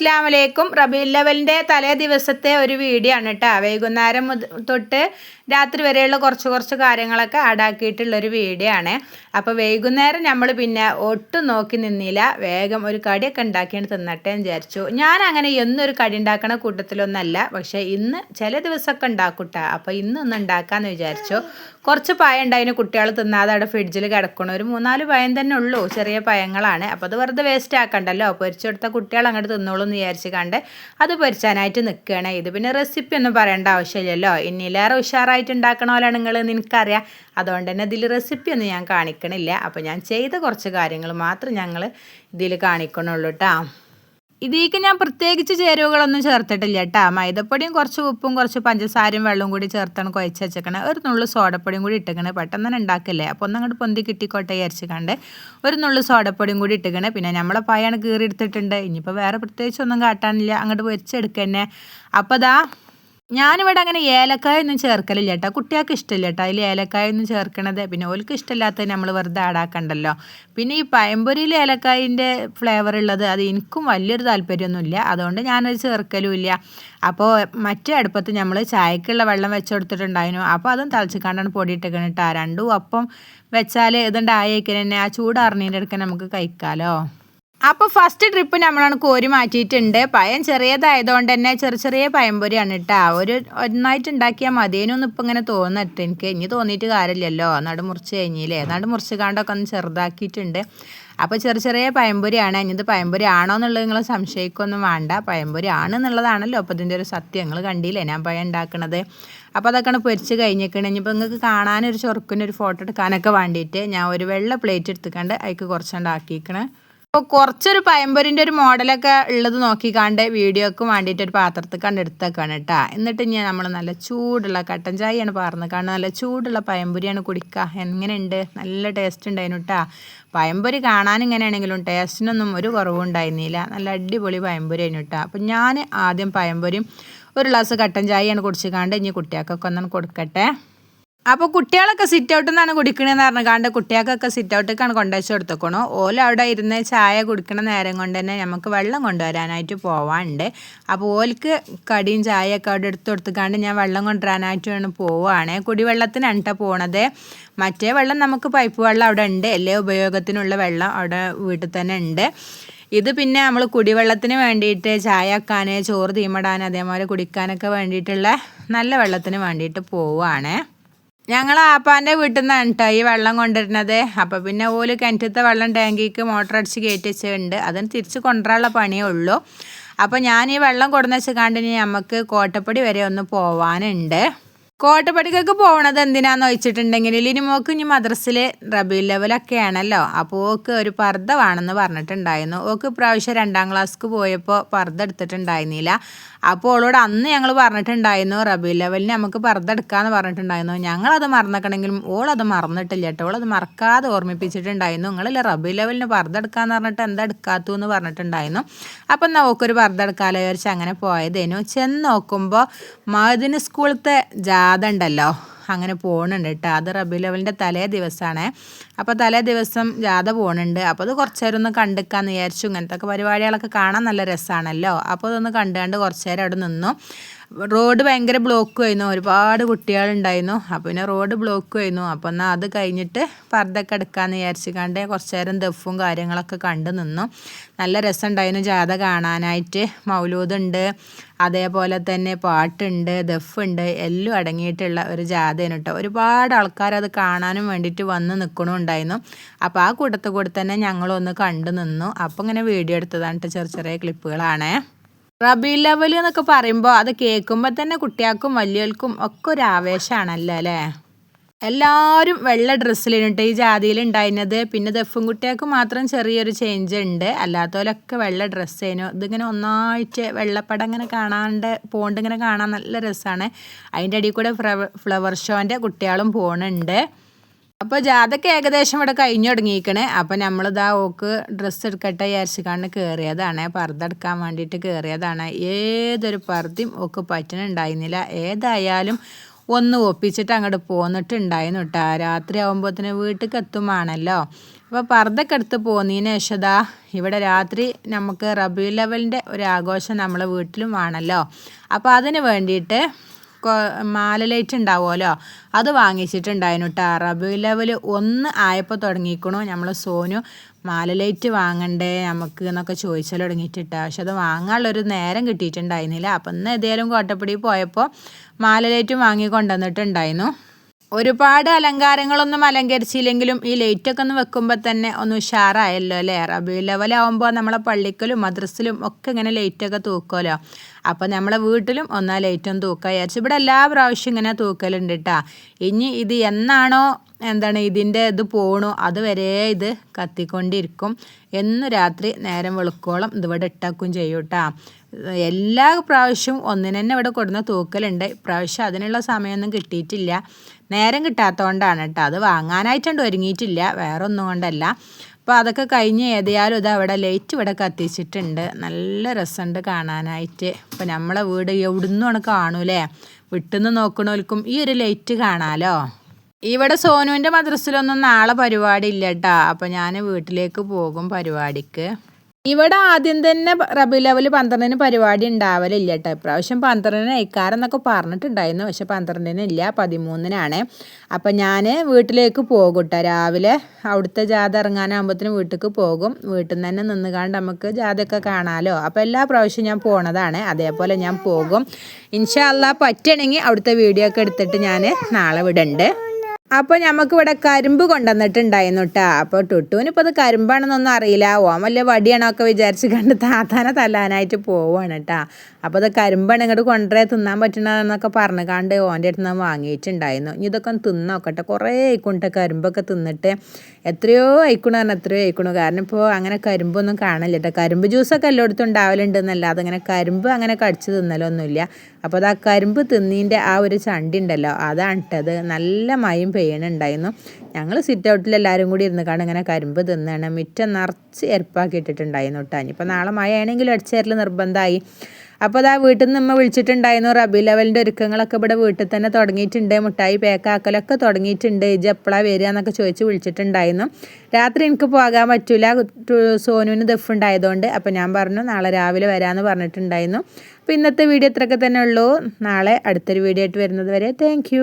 അസ്സലാമു അലൈക്കും. റബീഉൽ അവ്വലിൻ്റെ തലേ ദിവസത്തെ ഒരു വീഡിയോ ആണ് കേട്ടോ. വൈകുന്നേരം തൊട്ട് രാത്രി വരെയുള്ള കുറച്ച് കാര്യങ്ങളൊക്കെ ആഡാക്കിയിട്ടുള്ളൊരു വീഡിയോ ആണ്. അപ്പോൾ വൈകുന്നേരം നമ്മൾ പിന്നെ ഒട്ടും നോക്കി നിന്നില്ല, വേഗം ഒരു കടിയൊക്കെ ഉണ്ടാക്കിയാണ് തിന്നട്ടെ എന്ന് വിചാരിച്ചു. ഞാൻ അങ്ങനെ എന്നൊരു കടി ഉണ്ടാക്കണ കൂട്ടത്തിലൊന്നല്ല, പക്ഷേ ഇന്ന് ചില ദിവസമൊക്കെ ഉണ്ടാക്കൂട്ടാ. അപ്പോൾ ഇന്നൊന്ന് ഉണ്ടാക്കാമെന്ന് വിചാരിച്ചു. കുറച്ച് പഴം ഉണ്ടായിരുന്നു, കുട്ടികൾ തിന്നാതെ അവിടെ ഫ്രിഡ്ജിൽ കിടക്കണം. ഒരു 3-4 പഴം തന്നെ ഉള്ളൂ, ചെറിയ പഴങ്ങളാണ്. അപ്പോൾ അത് വെറുതെ വേസ്റ്റ് ആക്കണ്ടല്ലോ, പൊരിച്ചെടുത്ത കുട്ടികൾ അങ്ങോട്ട് തിന്നോളൂ എന്ന് വിചാരിച്ച് കണ്ട് അത് പൊരിച്ചാനായിട്ട് നിൽക്കുകയാണ്. ഇത് പിന്നെ റെസിപ്പി ഒന്നും പറയേണ്ട ആവശ്യമില്ലല്ലോ, ഇനിയിലേറെ ഉഷാറായിട്ട് ഉണ്ടാക്കണ പോലെയാണ് നിങ്ങളെന്ന് എനിക്കറിയാം. അതുകൊണ്ട് തന്നെ ഇതിൽ റെസിപ്പി ഒന്നും ഞാൻ കാണിക്കണില്ല. അപ്പോൾ ഞാൻ ചെയ്ത കുറച്ച് കാര്യങ്ങൾ മാത്രം ഞങ്ങൾ ഇതിൽ കാണിക്കണുള്ളൂ കേട്ടോ. ഇതിലേക്ക് ഞാൻ പ്രത്യേകിച്ച് ചേരുവകളൊന്നും ചേർത്തിട്ടില്ല കേട്ടോ. മൈദപ്പൊടിയും കുറച്ച് ഉപ്പും കുറച്ച് പഞ്ചസാരയും വെള്ളവും കൂടി ചേർത്താണ് കുഴച്ച് വെച്ചേക്കണേ. ഒരു നുള്ളു സോഡപ്പൊടിയും കൂടി ഇട്ടേക്കണേ, പെട്ടെന്ന് തന്നെ ഉണ്ടാക്കില്ലേ. അപ്പോൾ ഒന്നങ്ങോട്ട് പൊന്തി കിട്ടിക്കോട്ടെ വിചാരിച്ച് കണ്ട് ഒരു നുള്ളു സോഡപ്പൊടിയും കൂടി ഇട്ടേക്കണേ. പിന്നെ നമ്മളെ പായാണ് കീറി എടുത്തിട്ടുണ്ട്. ഇനിയിപ്പോൾ വേറെ പ്രത്യേകിച്ചൊന്നും കാട്ടാനില്ല, അങ്ങോട്ട് പൊരിച്ചെടുക്കന്നെ. അപ്പോൾ ദാ ഞാനിവിടെ അങ്ങനെ ഏലക്കായ ഒന്നും ചേർക്കലില്ല കേട്ടോ. കുട്ടികൾക്ക് ഇഷ്ടമില്ല കേട്ടോ അതിൽ ഏലക്കായ ഒന്നും ചേർക്കണത്. പിന്നെ ഓൾക്ക് ഇഷ്ടമില്ലാത്തത് നമ്മൾ വെറുതെ ആടാക്കണ്ടല്ലോ. പിന്നെ ഈ പഴംപൊരിയിൽ ഏലക്കായൻ്റെ ഫ്ലേവർ ഉള്ളത് അത് എനിക്കും വലിയൊരു താല്പര്യമൊന്നുമില്ല, അതുകൊണ്ട് ഞാനത് ചേർക്കലുമില്ല. അപ്പോൾ മറ്റേ അടുപ്പത്ത് നമ്മൾ ചായക്കുള്ള വെള്ളം വെച്ച് കൊടുത്തിട്ടുണ്ടായിരുന്നു. അപ്പോൾ അതും തിളച്ചിക്കാണ്ടാണ് പൊടിയിട്ടേക്കണം കേട്ടോ. രണ്ടും അപ്പം വെച്ചാൽ ഇതുണ്ടായേക്കിന് തന്നെ ആ ചൂടാറിനീൻ്റെ അടുക്കാൻ നമുക്ക് കഴിക്കാമല്ലോ. അപ്പോൾ ഫസ്റ്റ് ട്രിപ്പ് നമ്മളാണ് കോരി മാറ്റിയിട്ടുണ്ട്. പഴം ചെറിയതായതുകൊണ്ട് തന്നെ ചെറിയ പഴംപൊരിയാണ് കേട്ടോ. ഒന്നായിട്ട് ഉണ്ടാക്കിയാൽ മതിയേനൊന്നും ഇപ്പം ഇങ്ങനെ തോന്നിട്ട് എനിക്ക്. ഇനി തോന്നിയിട്ട് കാര്യമില്ലല്ലോ, മുറിച്ച് കഴിഞ്ഞില്ലേ. മുറിച്ച് കാണ്ടൊക്കെ ഒന്ന് ചെറുതാക്കിയിട്ടുണ്ട്. അപ്പോൾ ചെറിയ പഴംപൊരിയാണ്. ഇനിയത് പഴംപൊരി ആണോ എന്നുള്ളത് നിങ്ങൾ സംശയിക്കൊന്നും വേണ്ട, പഴംപൊരി ആണെന്നുള്ളതാണല്ലോ അപ്പോൾ ഇതിൻ്റെ ഒരു സത്യം. നിങ്ങൾ കണ്ടില്ലേ ഞാൻ പഴം ഉണ്ടാക്കണത്. അപ്പോൾ അതൊക്കെയാണ് പൊരിച്ച് കഴിഞ്ഞേക്കണേ. ഇനിയിപ്പോൾ നിങ്ങൾക്ക് കാണാനൊരു ചൊറുക്കിനൊരു ഫോട്ടോ എടുക്കാനൊക്കെ വേണ്ടിയിട്ട് ഞാൻ ഒരു വെള്ള പ്ലേറ്റ് എടുത്തുകൊണ്ട് അതിക്ക് കുറച്ചുണ്ടാക്കിക്കണേ. അപ്പോൾ കുറച്ചൊരു പഴംപൊരിൻ്റെ ഒരു മോഡലൊക്കെ ഉള്ളത് നോക്കിക്കാണ്ട് വീഡിയോക്ക് വേണ്ടിയിട്ട് ഒരു പാത്രത്തിൽ കണ്ട് എടുത്തേക്കാണ് കേട്ടോ. എന്നിട്ട് ഇനി നമ്മൾ നല്ല ചൂടുള്ള കട്ടൻ ചായയാണ് പാർന്ന് കാണുന്നത്. നല്ല ചൂടുള്ള പഴംപൊരിയാണ് കുടിക്കുക. എങ്ങനെയുണ്ട്, നല്ല ടേസ്റ്റ് ഉണ്ടായിരുന്നു കേട്ടോ. പഴംപൊരി കാണാൻ ഇങ്ങനെയാണെങ്കിലും ടേസ്റ്റിനൊന്നും ഒരു കുറവും ഉണ്ടായിരുന്നില്ല. നല്ല അടിപൊളി പഴംപൊരി ആയിരുന്നു കേട്ടോ. അപ്പം ഞാൻ ആദ്യം പഴംപൊരിയും ഒരു ഗ്ലാസ് കട്ടൻ ചായയാണ് കുടിച്ചിക്കാണ്ട് ഇനി കുട്ടികൾക്കൊക്കെ ഒന്നും കൊടുക്കട്ടെ. അപ്പോൾ കുട്ടികളൊക്കെ സിറ്റ് ഔട്ടിൽ നിന്നാണ് കുടിക്കണമെന്ന് പറഞ്ഞാണ്ട് കുട്ടികൾക്കൊക്കെ സിറ്റ് ഔട്ടിലേക്കാണ് കൊണ്ടുവച്ച് കൊടുത്തേക്കണു. ഓല അവിടെ ഇരുന്ന് ചായ കുടിക്കണ നേരം കൊണ്ട് തന്നെ നമുക്ക് വെള്ളം കൊണ്ടുവരാനായിട്ട് പോവാനുണ്ട്. അപ്പോൾ ഓൽക്ക് കടിയും ചായയൊക്കെ അവിടെ എടുത്ത് കൊടുത്തുക്കാണ്ട് ഞാൻ വെള്ളം കൊണ്ടുവരാനായിട്ട് വേണം പോവുകയാണ്. കുടിവെള്ളത്തിനാണ് കേട്ടോ പോണത്. മറ്റേ വെള്ളം നമുക്ക് പൈപ്പ് വെള്ളം അവിടെ ഉണ്ട്, എല്ലാ ഉപയോഗത്തിനുള്ള വെള്ളം അവിടെ വീട്ടിൽ തന്നെ ഉണ്ട്. ഇത് പിന്നെ നമ്മൾ കുടിവെള്ളത്തിന് വേണ്ടിയിട്ട് ചായ വെക്കാൻ, ചോറ് തീമിടാൻ, അതേപോലെ കുടിക്കാനൊക്കെ വേണ്ടിയിട്ടുള്ള നല്ല വെള്ളത്തിന് വേണ്ടിയിട്ട് പോവുകയാണ്. ഞങ്ങൾ ആപ്പാൻ്റെ വീട്ടിൽ നിന്നാണ് കേട്ടോ ഈ വെള്ളം കൊണ്ടുവരുന്നത്. അപ്പോൾ പിന്നെ ഓല് കിണറ്റത്തെ വെള്ളം ടാങ്കിക്ക് മോട്ടർ അടിച്ച് കയറ്റി വെച്ചിട്ടുണ്ട്. അതിന് തിരിച്ച് കൊണ്ടുവരാനുള്ള പണിയേ ഉള്ളൂ. അപ്പോൾ ഞാൻ ഈ വെള്ളം കൊടുന്ന് വെച്ചാണ്ടിനി നമുക്ക് കോട്ടപ്പടി വരെ ഒന്ന് പോവാനുണ്ട്. കോട്ടപ്പടിക്കൊക്കെ പോകണത് എന്തിനാന്ന് വെച്ചിട്ടുണ്ടെങ്കിൽ ലിനിമോക്ക് ഇനി മദ്രസിൽ റബീഉൽ അവ്വലൊക്കെ ആണല്ലോ. അപ്പോൾ ഓക്ക് ഒരു പർദ്ദ വേണമെന്ന് പറഞ്ഞിട്ടുണ്ടായിരുന്നു. ഓക്ക് ഇപ്രാവശ്യം 2ാം ക്ലാസ്സിക്ക് പോയപ്പോൾ പർദ്ദ എടുത്തിട്ടുണ്ടായിരുന്നില്ല. അപ്പോൾ ഓളോട് അന്ന് ഞങ്ങൾ പറഞ്ഞിട്ടുണ്ടായിരുന്നു റബീഉൽ അവ്വലിന് നമുക്ക് പർദ്ദ എടുക്കാമെന്ന് പറഞ്ഞിട്ടുണ്ടായിരുന്നു. ഞങ്ങളത് മറന്നിക്കണമെങ്കിലും ഓളത് മറന്നിട്ടില്ല കേട്ടോ. ഓളത് മറക്കാതെ ഓർമ്മിപ്പിച്ചിട്ടുണ്ടായിരുന്നു. നിങ്ങളില്ല റബീഉൽ അവ്വലിന് പർദ്ദ എടുക്കാമെന്ന് പറഞ്ഞിട്ട് എന്താ എടുക്കാത്തു എന്ന് പറഞ്ഞിട്ടുണ്ടായിരുന്നു. അപ്പം എന്നാൽ ഓക്കൊരു പർദ്ദ എടുക്കാമല്ലോ വിചാരിച്ച് അങ്ങനെ പോയതേനു. ചെന്ന് നോക്കുമ്പോൾ മഅദിന് സ്കൂളത്തെ ജാഥ ഉണ്ടല്ലോ, അങ്ങനെ പോകുന്നുണ്ട് കേട്ടോ. അത് റബീഉൽ അവ്വലിൻ്റെ തലേ ദിവസമാണ്. അപ്പോൾ തലേ ദിവസം ജാഥ പോകുന്നുണ്ട്. അപ്പോൾ അത് കുറച്ച് നേരം ഒന്ന് കണ്ടിക്കാന്ന് വിചാരിച്ചു. ഇങ്ങനത്തെ പരിപാടികളൊക്കെ കാണാൻ നല്ല രസമാണല്ലോ. അപ്പോൾ അതൊന്ന് കണ്ടുകൊണ്ട് കുറച്ച് നേരം അവിടെ നിന്നു. റോഡ് ഭയങ്കര ബ്ലോക്കും ആയിരുന്നു, ഒരുപാട് കുട്ടികളുണ്ടായിരുന്നു. അപ്പോൾ പിന്നെ റോഡ് ബ്ലോക്കും ആയിരുന്നു. അപ്പോൾ എന്നാൽ അത് കഴിഞ്ഞിട്ട് പർദ്ദയൊക്കെ എടുക്കാമെന്ന് വിചാരിച്ചിക്കാണ്ട് കുറച്ച് നേരം ദഫും കാര്യങ്ങളൊക്കെ കണ്ടു നിന്നു. നല്ല രസമുണ്ടായിരുന്നു ജാഥ കാണാനായിട്ട്. മൗലൂദുണ്ട്, അതേപോലെ തന്നെ പാട്ടുണ്ട്, ദഫുണ്ട്, എല്ലാം അടങ്ങിയിട്ടുള്ള ഒരു ജാഥയാണ് കേട്ടോ. ഒരുപാട് ആൾക്കാർ അത് കാണാനും വേണ്ടിയിട്ട് വന്ന് നിൽക്കണമുണ്ടായിരുന്നു. അപ്പോൾ ആ കൂട്ടത്തിൽ കൂടെ തന്നെ ഞങ്ങളൊന്ന് കണ്ടു നിന്നു. അപ്പോൾ ഇങ്ങനെ വീഡിയോ എടുത്തതാണ് കേട്ടോ. ചെറിയ ക്ലിപ്പുകളാണ്. റബീഉൽ അവ്വൽ എന്നൊക്കെ പറയുമ്പോൾ അത് കേൾക്കുമ്പോൾ തന്നെ കുട്ടികൾക്കും വലിയവർക്കും ഒക്കെ ഒരു ആവേശമാണല്ലോ അല്ലേ. എല്ലാവരും വെള്ള ഡ്രസ്സിലിട്ട് ഈ ജാതിയിൽ ഉണ്ടായിരുന്നത്. പിന്നെ ദഫും കുട്ടികൾക്ക് മാത്രം ചെറിയൊരു ചേഞ്ച് ഉണ്ട്, അല്ലാത്തവരൊക്കെ വെള്ള ഡ്രസ്സേനു. ഇതിങ്ങനെ ഒന്നായിട്ട് വെള്ളപ്പടം ഇങ്ങനെ കാണാണ്ട് പോണ്ട് ഇങ്ങനെ കാണാൻ നല്ല രസമാണ്. അതിൻ്റെ അടിയിൽ കൂടെ ഫ്ലവർ ഷോൻ്റെ കുട്ടികളും പോകുന്നുണ്ട്. അപ്പോൾ ജാഥയ്ക്ക് ഏകദേശം ഇവിടെ കഴിഞ്ഞു തുടങ്ങിയിരിക്കണേ. അപ്പോൾ നമ്മളിതാ ഓക്ക് ഡ്രസ്സ് എടുക്കട്ടെ വിചാരിച്ചിക്കാണ്ട് കയറിയതാണ്, പർദ്ദ എടുക്കാൻ വേണ്ടിയിട്ട് കയറിയതാണ്. ഏതൊരു പർദ്ദയും ഓക്ക് പറ്റുന്നുണ്ടായിരുന്നില്ല. ഏതായാലും ഒന്ന് ഒപ്പിച്ചിട്ട് അങ്ങോട്ട് പോന്നിട്ടുണ്ടായിരുന്നു കേട്ടോ. രാത്രി ആകുമ്പോഴത്തേന് വീട്ടിലേക്ക് എത്തുമാണല്ലോ. അപ്പോൾ പർദ്ദയൊക്കെ എടുത്ത് പോന്നതിന് ശേഷം ഇവിടെ രാത്രി നമുക്ക് റബീഉൽ അവ്വലിൻ്റെ ഒരു ആഘോഷം നമ്മളെ വീട്ടിലും വേണമല്ലോ. അപ്പോൾ അതിന് വേണ്ടിയിട്ട് മാല ലൈറ്റ് ഉണ്ടാവുമല്ലോ, അത് വാങ്ങിച്ചിട്ടുണ്ടായിരുന്നു കേട്ടോ. റബീഉൽ അവ്വൽ 1 ആയപ്പോൾ തുടങ്ങിക്കണു നമ്മൾ സോനു മാല ലൈറ്റ് വാങ്ങണ്ടേ നമുക്ക് എന്നൊക്കെ ചോദിച്ചാൽ തുടങ്ങിയിട്ടിട്ടാ. പക്ഷെ അത് വാങ്ങാനുള്ളൊരു നേരം കിട്ടിയിട്ടുണ്ടായിരുന്നില്ല. അപ്പം ഇന്ന് ഏതെങ്കിലും കോട്ടപ്പടി പോയപ്പോൾ മാല ലൈറ്റും വാങ്ങി കൊണ്ടുവന്നിട്ടുണ്ടായിരുന്നു. ഒരുപാട് അലങ്കാരങ്ങളൊന്നും അലങ്കരിച്ചില്ലെങ്കിലും ഈ ലൈറ്റൊക്കെ ഒന്ന് വെക്കുമ്പോൾ തന്നെ ഒന്ന് ഉഷാറായല്ലോ അല്ലേ. റബീഉൽ അവ്വൽ ആകുമ്പോൾ നമ്മളെ പള്ളിക്കലും മദ്രസിലും ഒക്കെ ഇങ്ങനെ ലൈറ്റൊക്കെ തൂക്കുമല്ലോ. അപ്പോൾ നമ്മളെ വീട്ടിലും ഒന്നാ ലൈറ്റൊന്നും തൂക്കുക വിചാരിച്ചു. ഇവിടെ എല്ലാ പ്രാവശ്യം ഇങ്ങനെ തൂക്കലുണ്ട് കേട്ടോ. ഇനി ഇത് എന്നാണോ ഇതിൻ്റെ ഇത് പോകണു അതുവരെ ഇത് കത്തിക്കൊണ്ടിരിക്കും. എന്നും രാത്രി നേരം വെളുക്കോളം ഇതിവിടെ ഇട്ടാക്കും ചെയ്യും കേട്ടോ. എല്ലാ പ്രാവശ്യവും ഒന്നിന് തന്നെ ഇവിടെ കൊടുന്ന തൂക്കലുണ്ട്. ഇപ്രാവശ്യം അതിനുള്ള സമയമൊന്നും കിട്ടിയിട്ടില്ല, നേരം കിട്ടാത്തതുകൊണ്ടാണ് കേട്ടോ. അത് വാങ്ങാനായിട്ടുണ്ട് ഒരുങ്ങിയിട്ടില്ല, വേറെ ഒന്നും കൊണ്ടല്ല. അപ്പോൾ അതൊക്കെ കഴിഞ്ഞ് ഏതായാലും ഇത് അവിടെ ലൈറ്റ് ഇവിടെ കത്തിച്ചിട്ടുണ്ട്. നല്ല രസമുണ്ട് കാണാനായിട്ട്. ഇപ്പോൾ നമ്മളെ വീട് എവിടുന്നാണ് കാണൂലേ, വിട്ടുനിന്ന് നോക്കണവർക്കും ഈ ഒരു ലൈറ്റ് കാണാമല്ലോ. ഇവിടെ സോനുവിൻ്റെ മദ്രസയിലൊന്നും നാളെ പരിപാടി ഇല്ല കേട്ടോ. അപ്പോൾ ഞാൻ വീട്ടിലേക്ക് പോകും പരിപാടിക്ക്. ഇവിടെ ആദ്യം തന്നെ റബീഉൽ അവ്വൽ 12-ന് പരിപാടി ഉണ്ടാവലില്ല കേട്ടോ. ഇപ്രാവശ്യം 12-ന് അയക്കാരെന്നൊക്കെ പറഞ്ഞിട്ടുണ്ടായിരുന്നു, പക്ഷെ 12-ന് ഇല്ല, 13-നാണ്. അപ്പം ഞാൻ വീട്ടിലേക്ക് പോകും കേട്ടോ. രാവിലെ അവിടുത്തെ ജാഥ ഇറങ്ങാനാകുമ്പോഴത്തേനും വീട്ടിലേക്ക് പോകും. വീട്ടിൽ നിന്ന് തന്നെ നിന്നുകാണ്ട് നമുക്ക് ജാഥയൊക്കെ കാണാമല്ലോ. അപ്പോൾ എല്ലാ പ്രാവശ്യവും ഞാൻ പോണതാണ്, അതേപോലെ ഞാൻ പോകും. ഇൻഷാ അല്ലാഹ് പറ്റണമെങ്കിൽ അവിടുത്തെ വീഡിയോ ഒക്കെ എടുത്തിട്ട് ഞാൻ നാളെ വിടണ്ട്. അപ്പോൾ നമുക്ക് ഇവിടെ കരിമ്പ് കൊണ്ടുവന്നിട്ടുണ്ടായിരുന്നു കേട്ടോ. അപ്പോൾ ടുട്ടുവിന് ഇപ്പോൾ അത് കരിമ്പാണെന്നൊന്നും അറിയില്ല, ഓൻ വല്ല വടിയാണോ ഒക്കെ വിചാരിച്ച് കണ്ട് താത്താനെ തല്ലാനായിട്ട് പോവുകയാണ് കേട്ടോ. അപ്പോൾ അത് കരിമ്പാണ് ഇങ്ങോട്ട് കൊണ്ടുവരേ തിന്നാൻ പറ്റണമെന്നൊക്കെ പറഞ്ഞ് കണ്ട് ഓൻ്റെ അടുത്ത് നിന്ന് വാങ്ങിയിട്ടുണ്ടായിരുന്നു. ഇനി ഇതൊക്കെ ഒന്ന് തിന്നോക്കട്ടെ. കുറേ ആയിക്കോട്ടെ കരിമ്പൊക്കെ തിന്നിട്ട്, എത്രയോ ആയിക്കണു. കാരണം ഇപ്പോൾ അങ്ങനെ കരിമ്പൊന്നും കാണില്ല കേട്ടോ. കരിമ്പ് ജ്യൂസൊക്കെ എല്ലായിടത്തും ഉണ്ടാവലുണ്ടെന്നല്ല, അതങ്ങനെ കരിമ്പ് അങ്ങനെ കടിച്ച് തിന്നലൊന്നുമില്ല. അപ്പോൾ അത് ആ കരിമ്പ് തിന്നീൻ്റെ ആ ഒരു ചണ്ടി ഉണ്ടല്ലോ, അതാണ് ഇട്ടത്. നല്ല മയം പെയ്യണുണ്ടായിരുന്നു. ഞങ്ങൾ സിറ്റ് ഔട്ടിൽ എല്ലാവരും കൂടി ഇരുന്ന് കാണും ഇങ്ങനെ കരിമ്പ് തിന്നാണ്. മുറ്റം നിറച്ച് എരപ്പാക്കി ഇട്ടിട്ടുണ്ടായിരുന്നു കേട്ടോ. ഇനിയിപ്പോൾ നാളെ മഴ ആണെങ്കിലും അടിച്ചേരൽ നിർബന്ധമായി. അപ്പോൾ അതാ വീട്ടിൽ നിന്ന് നമ്മൾ വിളിച്ചിട്ടുണ്ടായിരുന്നു. റബീഉൽ അവ്വലിൻ്റെ ഒരുക്കങ്ങളൊക്കെ ഇവിടെ വീട്ടിൽ തന്നെ തുടങ്ങിയിട്ടുണ്ട്, മുട്ടായി പേക്കാക്കലൊക്കെ തുടങ്ങിയിട്ടുണ്ട്. ഇജ്ജ് എപ്പോഴാണ് വരിക എന്നൊക്കെ ചോദിച്ച് വിളിച്ചിട്ടുണ്ടായിരുന്നു. രാത്രി എനിക്ക് പോകാൻ പറ്റില്ല, സോനുവിന് ദഫുണ്ടായതുകൊണ്ട്. അപ്പോൾ ഞാൻ പറഞ്ഞു നാളെ രാവിലെ വരാമെന്ന് പറഞ്ഞിട്ടുണ്ടായിരുന്നു. അപ്പോൾ ഇന്നത്തെ വീഡിയോ ഇത്രയൊക്കെ തന്നെ ഉള്ളൂ. നാളെ അടുത്തൊരു വീഡിയോ ആയിട്ട് വരുന്നത് വരെ താങ്ക്